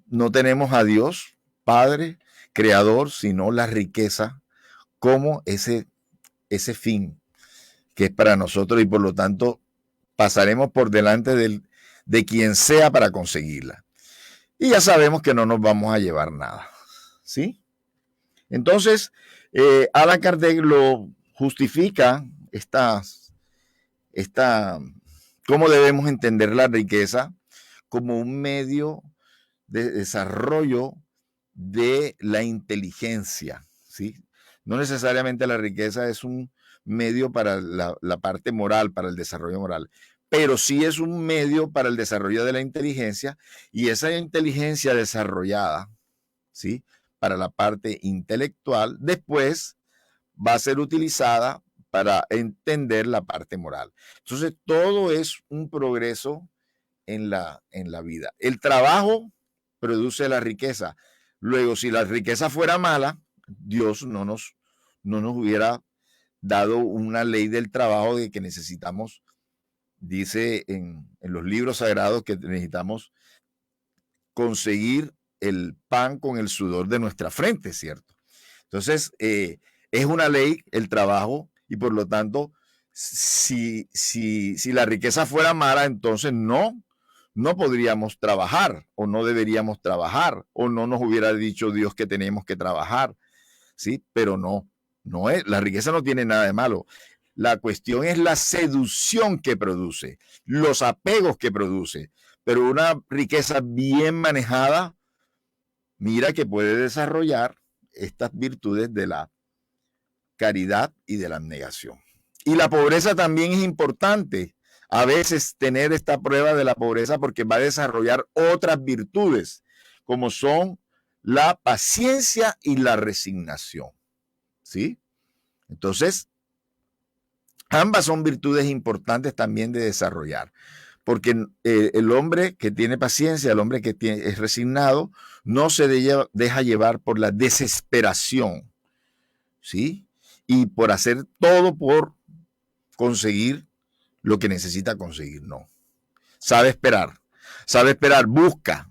no tenemos a Dios, Padre, Creador, sino la riqueza como ese fin que es para nosotros, y por lo tanto pasaremos por delante de quien sea para conseguirla. Y ya sabemos que no nos vamos a llevar nada, ¿sí? Entonces, Allan Kardec lo justifica cómo debemos entender la riqueza como un medio de desarrollo de la inteligencia, ¿sí? No necesariamente la riqueza es un medio para la parte moral, para el desarrollo moral, pero sí es un medio para el desarrollo de la inteligencia, y esa inteligencia desarrollada, ¿sí?, para la parte intelectual, después va a ser utilizada para entender la parte moral. Entonces, todo es un progreso en la vida. El trabajo produce la riqueza. Luego, si la riqueza fuera mala, Dios no nos hubiera dado una ley del trabajo de que necesitamos, dice en los libros sagrados, que necesitamos conseguir el pan con el sudor de nuestra frente, ¿cierto? Entonces, es una ley el trabajo, y por lo tanto, si la riqueza fuera mala, entonces no podríamos trabajar, o no deberíamos trabajar, o no nos hubiera dicho Dios que tenemos que trabajar, ¿sí? Pero no es, la riqueza no tiene nada de malo. La cuestión es la seducción que produce, los apegos que produce. Pero una riqueza bien manejada, mira que puede desarrollar estas virtudes de la caridad y de la abnegación. Y la pobreza también es importante. A veces tener esta prueba de la pobreza, porque va a desarrollar otras virtudes, como son la paciencia y la resignación, ¿sí? Entonces, ambas son virtudes importantes también de desarrollar, porque el hombre que tiene paciencia, el hombre que es resignado, no se deja llevar por la desesperación, ¿sí? Y por hacer todo por conseguir lo que necesita conseguir, no. Sabe esperar, busca,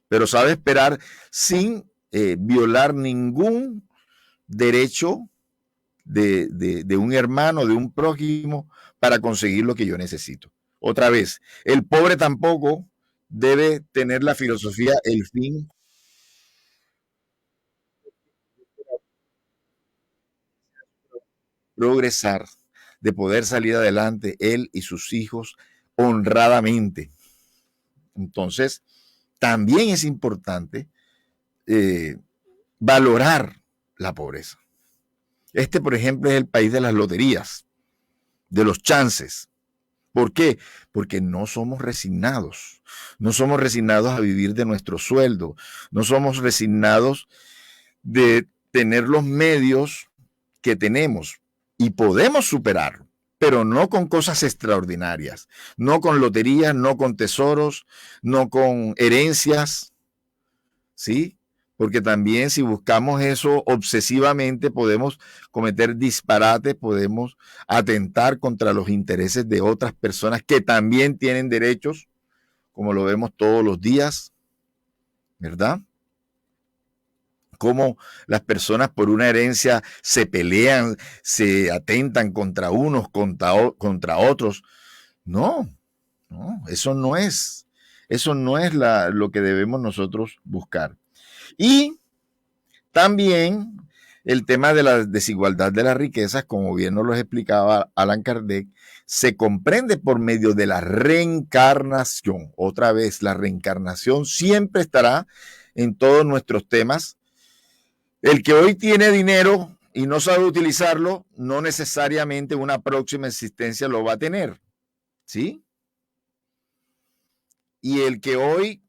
pero sabe esperar sin violar ningún derecho de un hermano, de un prójimo, para conseguir lo que yo necesito. Otra vez, el pobre tampoco debe tener la filosofía, el fin progresar, de poder salir adelante él y sus hijos honradamente. Entonces, también es importante valorar la pobreza. Este, por ejemplo, es el país de las loterías, de los chances. ¿Por qué? Porque no somos resignados. No somos resignados a vivir de nuestro sueldo. No somos resignados de tener los medios que tenemos y podemos superarlo, pero no con cosas extraordinarias, no con loterías, no con tesoros, no con herencias, ¿sí? Porque también si buscamos eso obsesivamente podemos cometer disparates, podemos atentar contra los intereses de otras personas que también tienen derechos, como lo vemos todos los días, ¿verdad? Cómo las personas por una herencia se pelean, se atentan contra unos, contra otros. No, eso no es lo que debemos nosotros buscar. Y también el tema de la desigualdad de las riquezas, como bien nos lo explicaba Allan Kardec, se comprende por medio de la reencarnación. Otra vez, la reencarnación siempre estará en todos nuestros temas. El que hoy tiene dinero y no sabe utilizarlo, no necesariamente una próxima existencia lo va a tener, ¿sí? Y el que hoy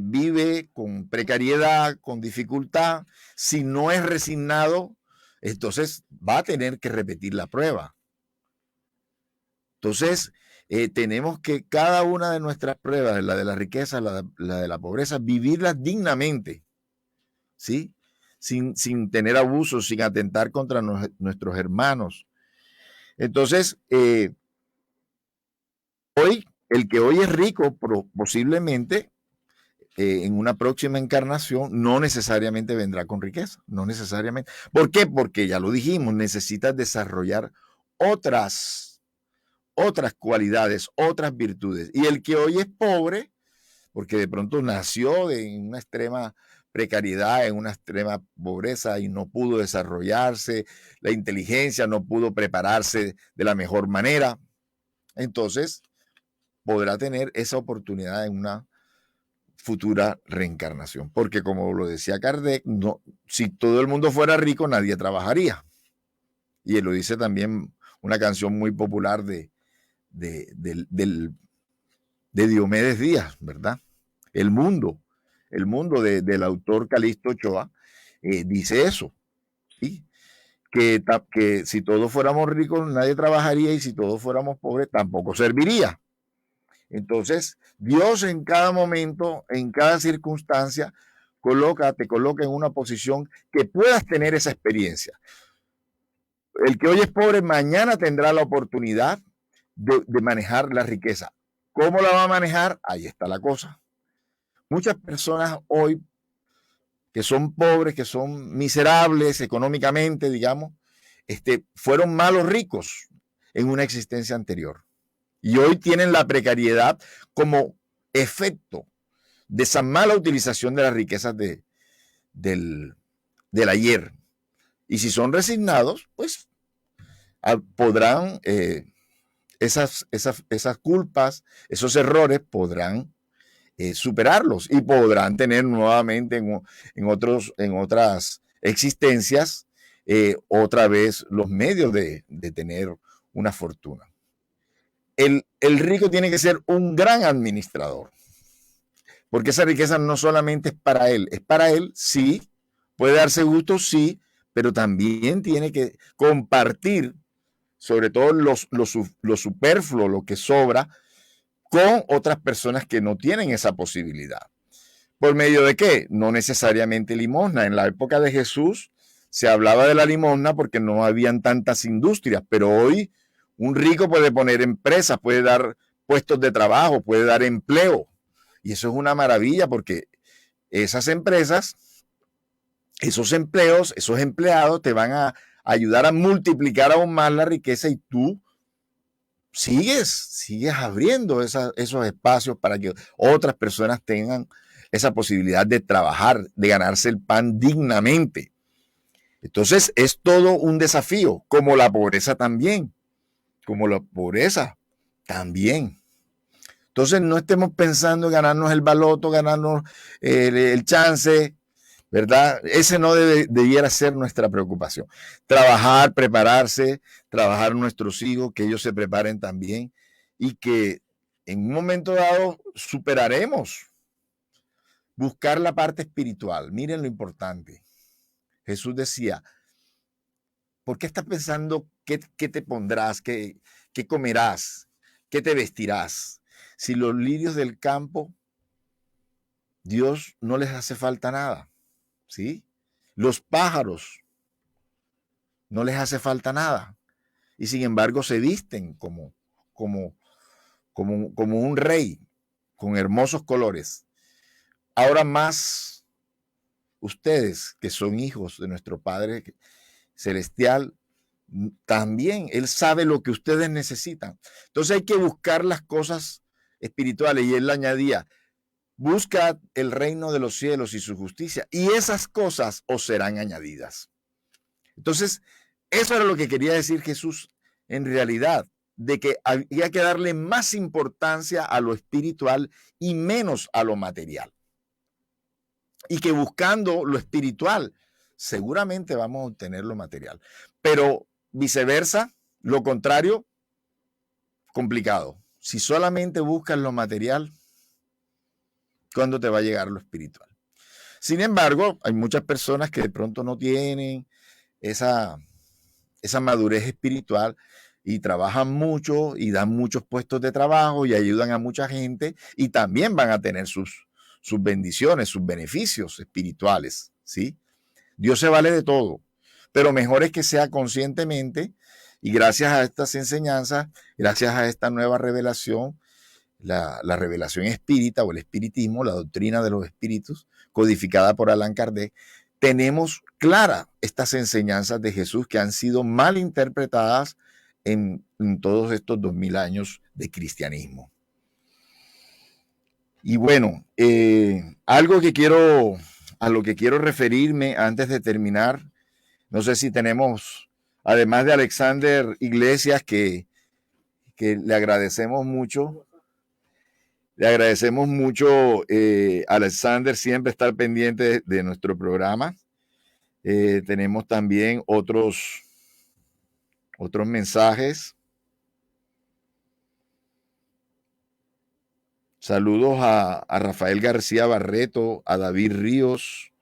vive con precariedad, con dificultad, si no es resignado, entonces va a tener que repetir la prueba. Entonces, tenemos que cada una de nuestras pruebas, la de la riqueza, la de la pobreza, vivirlas dignamente, ¿sí? Sin tener abusos, sin atentar contra nuestros hermanos. Entonces, el que hoy es rico, posiblemente en una próxima encarnación, no necesariamente vendrá con riqueza, no necesariamente. ¿Por qué? Porque ya lo dijimos, necesitas desarrollar otras cualidades, otras virtudes. Y el que hoy es pobre, porque de pronto nació en una extrema precariedad, en una extrema pobreza y no pudo desarrollarse, la inteligencia no pudo prepararse de la mejor manera, entonces podrá tener esa oportunidad en una futura reencarnación. Porque como lo decía Kardec, si todo el mundo fuera rico, nadie trabajaría. Y él lo dice también una canción muy popular de Diomedes Díaz, ¿verdad? El mundo del autor Calixto Ochoa, dice eso, ¿sí? Que si todos fuéramos ricos nadie trabajaría y si todos fuéramos pobres tampoco serviría. Entonces, Dios en cada momento, en cada circunstancia, te coloca en una posición que puedas tener esa experiencia. El que hoy es pobre, mañana tendrá la oportunidad de manejar la riqueza. ¿Cómo la va a manejar? Ahí está la cosa. Muchas personas hoy que son pobres, que son miserables económicamente, digamos, fueron malos ricos en una existencia anterior. Y hoy tienen la precariedad como efecto de esa mala utilización de las riquezas del ayer. Y si son resignados, pues podrán, esas culpas, esos errores podrán superarlos y podrán tener nuevamente en otras existencias otra vez los medios de tener una fortuna. El rico tiene que ser un gran administrador, porque esa riqueza no solamente es para él, sí, puede darse gusto, sí, pero también tiene que compartir, sobre todo lo superfluo, lo que sobra, con otras personas que no tienen esa posibilidad. ¿Por medio de qué? No necesariamente limosna. En la época de Jesús se hablaba de la limosna porque no habían tantas industrias, pero hoy un rico puede poner empresas, puede dar puestos de trabajo, puede dar empleo. Y eso es una maravilla porque esas empresas esos empleos, esos empleados te van a ayudar a multiplicar aún más la riqueza y tú sigues abriendo esos espacios para que otras personas tengan esa posibilidad de trabajar, de ganarse el pan dignamente. Entonces es todo un desafío, como la pobreza también, Entonces no estemos pensando en ganarnos el baloto, ganarnos el chance, ¿verdad? Ese no debiera ser nuestra preocupación. Trabajar, prepararse, trabajar nuestros hijos, que ellos se preparen también y que en un momento dado superaremos. Buscar la parte espiritual. Miren lo importante. Jesús decía, ¿por qué estás pensando qué te pondrás, qué comerás, qué te vestirás? Si los lirios del campo, Dios no les hace falta nada. ¿Sí? Los pájaros no les hace falta nada y sin embargo se visten como un rey con hermosos colores. Ahora más ustedes que son hijos de nuestro Padre Celestial, también Él sabe lo que ustedes necesitan. Entonces hay que buscar las cosas espirituales y Él le añadía, busca el reino de los cielos y su justicia, y esas cosas os serán añadidas. Entonces, eso era lo que quería decir Jesús en realidad, de que había que darle más importancia a lo espiritual y menos a lo material. Y que buscando lo espiritual, seguramente vamos a obtener lo material. Pero viceversa, lo contrario, complicado. Si solamente buscas lo material, ¿cuándo te va a llegar lo espiritual? Sin embargo, hay muchas personas que de pronto no tienen esa madurez espiritual y trabajan mucho y dan muchos puestos de trabajo y ayudan a mucha gente y también van a tener sus bendiciones, sus beneficios espirituales, ¿sí? Dios se vale de todo, pero mejor es que sea conscientemente y gracias a estas enseñanzas, gracias a esta nueva revelación, la revelación espírita o el espiritismo, la doctrina de los espíritus, codificada por Allan Kardec, tenemos claras estas enseñanzas de Jesús que han sido mal interpretadas en todos estos 2000 años de cristianismo. Y bueno, a lo que quiero referirme antes de terminar, no sé si tenemos, además de Alexander Iglesias, que le agradecemos mucho. Le agradecemos mucho, Alexander, siempre estar pendiente de nuestro programa. Tenemos también otros mensajes. Saludos a Rafael García Barreto, a David Ríos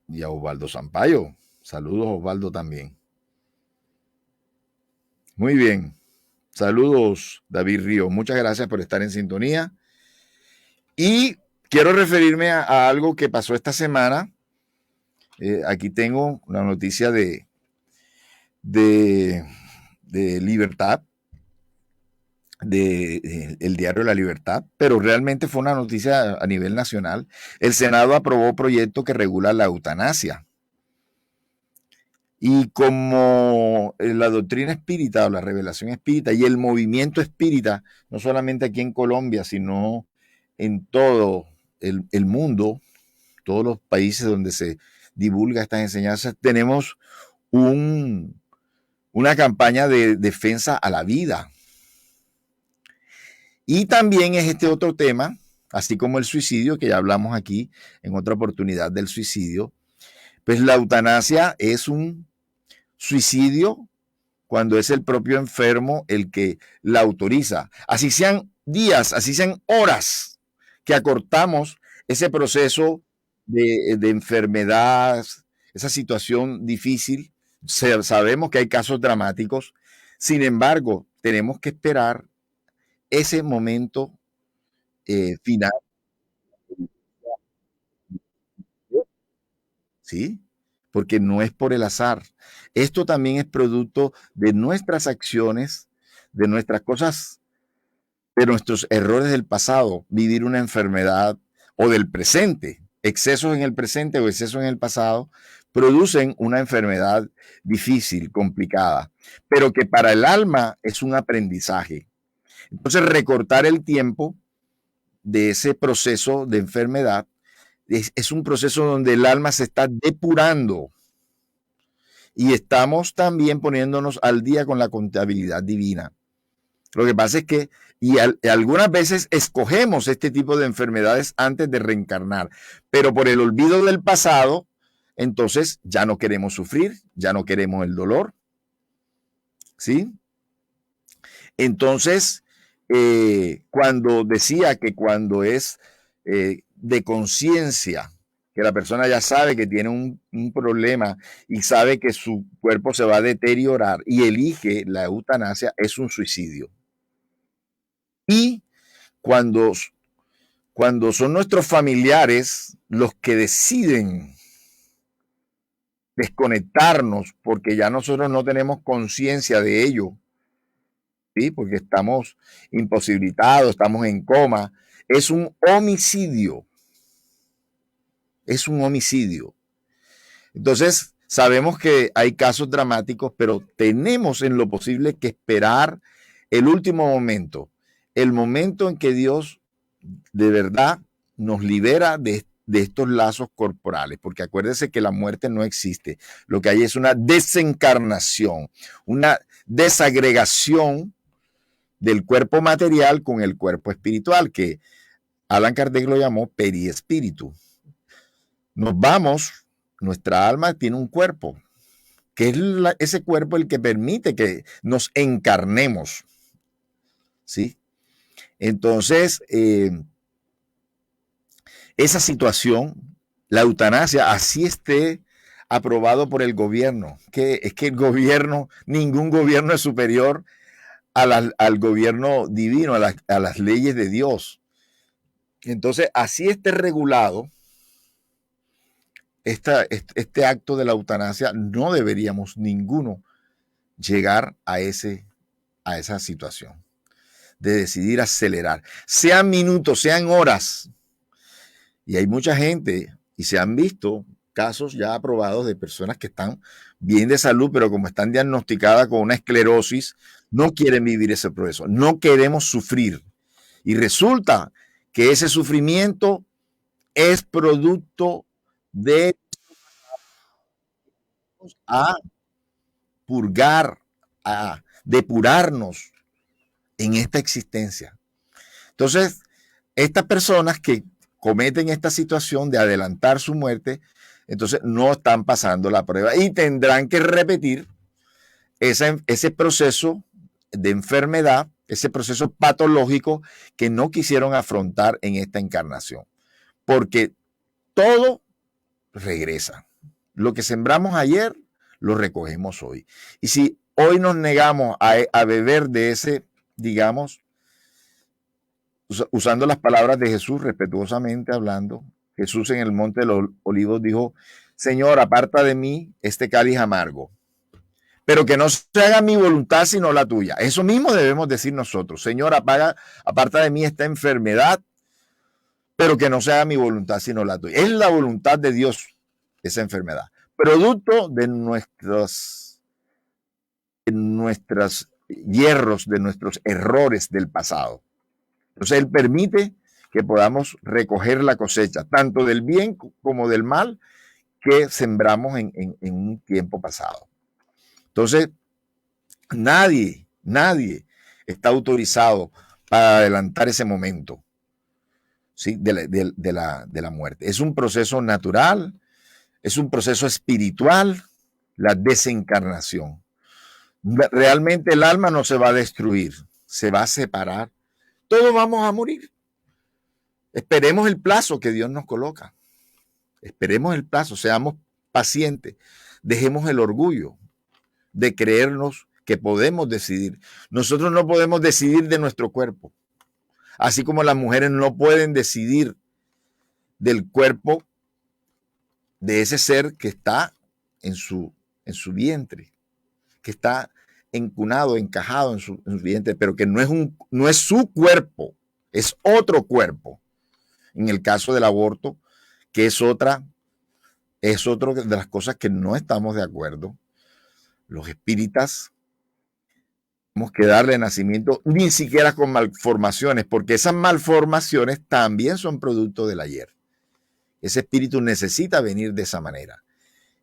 y a Osvaldo Sampaio. Saludos, Osvaldo, también. Muy bien. Saludos, David Ríos. Muchas gracias por estar en sintonía. Y quiero referirme a algo que pasó esta semana. Aquí tengo una noticia de Libertad, el diario La Libertad, pero realmente fue una noticia a nivel nacional. El Senado aprobó proyecto que regula la eutanasia. Y como la doctrina espírita o la revelación espírita y el movimiento espírita, no solamente aquí en Colombia, sino en todo el mundo, todos los países donde se divulga estas enseñanzas, tenemos una campaña de defensa a la vida. Y también es este otro tema, así como el suicidio, que ya hablamos aquí en otra oportunidad del suicidio, pues la eutanasia es un suicidio cuando es el propio enfermo el que la autoriza. Así sean días, así sean horas que acortamos ese proceso de enfermedad, esa situación difícil. Sabemos que hay casos dramáticos, sin embargo, tenemos que esperar ese momento final. ¿Sí? Porque no es por el azar. Esto también es producto de nuestras acciones, de nuestras cosas, de nuestros errores del pasado, vivir una enfermedad o del presente, excesos en el presente o excesos en el pasado, producen una enfermedad difícil, complicada, pero que para el alma es un aprendizaje. Entonces, recortar el tiempo de ese proceso de enfermedad es un proceso donde el alma se está depurando y estamos también poniéndonos al día con la contabilidad divina. Lo que pasa es que algunas veces escogemos este tipo de enfermedades antes de reencarnar, pero por el olvido del pasado, entonces ya no queremos sufrir, ya no queremos el dolor, ¿sí? Entonces, cuando decía que cuando es de conciencia, que la persona ya sabe que tiene un problema y sabe que su cuerpo se va a deteriorar y elige la eutanasia, es un suicidio. Y cuando son nuestros familiares los que deciden desconectarnos porque ya nosotros no tenemos conciencia de ello, ¿sí? Porque estamos imposibilitados, estamos en coma, es un homicidio. Es un homicidio. Entonces, sabemos que hay casos dramáticos, pero tenemos en lo posible que esperar el último momento, el momento en que Dios de verdad nos libera de estos lazos corporales, porque acuérdense que la muerte no existe. Lo que hay es una desencarnación, una desagregación del cuerpo material con el cuerpo espiritual, que Allan Kardec lo llamó periespíritu. Nos vamos, nuestra alma tiene un cuerpo, que es ese cuerpo el que permite que nos encarnemos, ¿sí? Entonces, esa situación, la eutanasia, así esté aprobado por el gobierno, que es que el gobierno, ningún gobierno es superior al gobierno divino, a las leyes de Dios. Entonces, así esté regulado este acto de la eutanasia, no deberíamos ninguno llegar a esa situación de decidir acelerar, sean minutos, sean horas. Y hay mucha gente, y se han visto casos ya aprobados de personas que están bien de salud, pero como están diagnosticadas con una esclerosis, no quieren vivir ese proceso, no queremos sufrir. Y resulta que ese sufrimiento es producto de a purgar, a depurarnos en esta existencia. Entonces, estas personas que cometen esta situación de adelantar su muerte, entonces no están pasando la prueba y tendrán que repetir ese proceso de enfermedad, ese proceso patológico que no quisieron afrontar en esta encarnación, porque todo regresa. Lo que sembramos ayer, lo recogemos hoy. Y si hoy nos negamos a beber de ese, digamos, usando las palabras de Jesús, respetuosamente hablando, Jesús en el Monte de los Olivos dijo: Señor, aparta de mí este cáliz amargo, pero que no se haga mi voluntad sino la tuya. Eso mismo debemos decir nosotros: Señor, aparta de mí esta enfermedad, pero que no se haga mi voluntad sino la tuya. Es la voluntad de Dios esa enfermedad, producto de nuestros hierros, de nuestros errores del pasado. Entonces Él permite que podamos recoger la cosecha, tanto del bien como del mal que sembramos en un tiempo pasado. Entonces, nadie está autorizado para adelantar ese momento, ¿sí? de la muerte. Es un proceso natural, es un proceso espiritual, la desencarnación. Realmente el alma no se va a destruir, se va a separar. Todos vamos a morir. Esperemos el plazo que Dios nos coloca. Esperemos el plazo, seamos pacientes. Dejemos el orgullo de creernos que podemos decidir. Nosotros no podemos decidir de nuestro cuerpo. Así como las mujeres no pueden decidir del cuerpo de ese ser que está en su vientre, que está encunado, encajado en su vientre, pero que no es su cuerpo, es otro cuerpo. En el caso del aborto, que es otra de las cosas que no estamos de acuerdo. Los espíritas tenemos que darle nacimiento ni siquiera con malformaciones, porque esas malformaciones también son producto del ayer. Ese espíritu necesita venir de esa manera.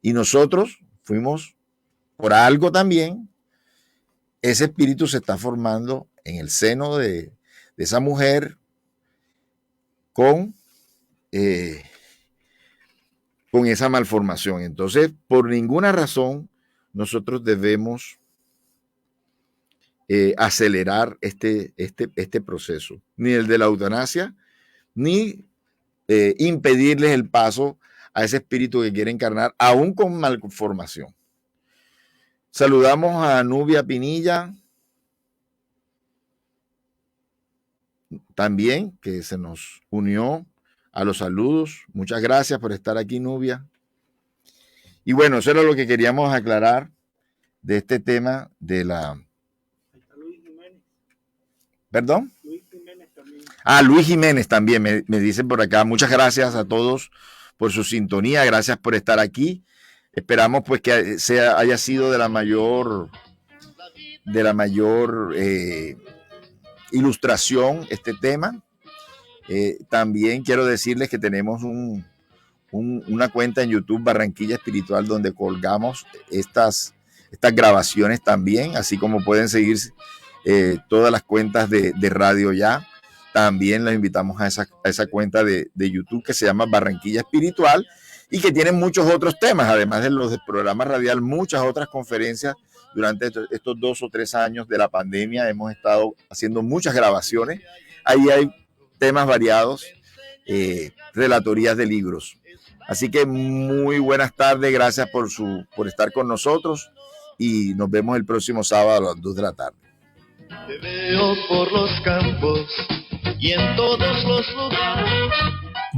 Y nosotros fuimos por algo también. Ese espíritu se está formando en el seno de esa mujer con esa malformación. Entonces, por ninguna razón, nosotros debemos acelerar este proceso, ni el de la eutanasia, ni impedirles el paso a ese espíritu que quiere encarnar, aún con malformación. Saludamos a Nubia Pinilla, también, que se nos unió a los saludos. Muchas gracias por estar aquí, Nubia. Y bueno, eso era lo que queríamos aclarar de este tema de la... Luis Jiménez. ¿Perdón? Luis Jiménez también. Luis Jiménez también, me dicen por acá. Muchas gracias a todos por su sintonía, gracias por estar aquí. Esperamos pues que haya sido de la mayor ilustración este tema. También quiero decirles que tenemos una cuenta en YouTube, Barranquilla Espiritual, donde colgamos estas grabaciones también, así como pueden seguir todas las cuentas de Radio Ya. También los invitamos a esa cuenta de YouTube que se llama Barranquilla Espiritual y que tiene muchos otros temas, además de los del programa radial, muchas otras conferencias. Durante estos 2 o 3 años de la pandemia hemos estado haciendo muchas grabaciones. Ahí hay temas variados, relatorías de libros. Así que muy buenas tardes, gracias por estar con nosotros y nos vemos el próximo sábado a las 2 de la tarde. Te veo por los campos y en todos los lugares.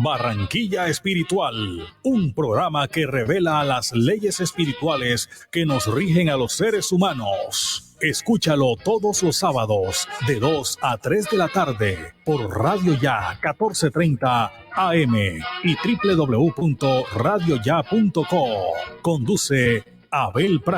Barranquilla Espiritual, un programa que revela las leyes espirituales que nos rigen a los seres humanos. Escúchalo todos los sábados de 2 a 3 de la tarde por Radio Ya 1430 AM y www.radioya.co. Conduce Abel Prat.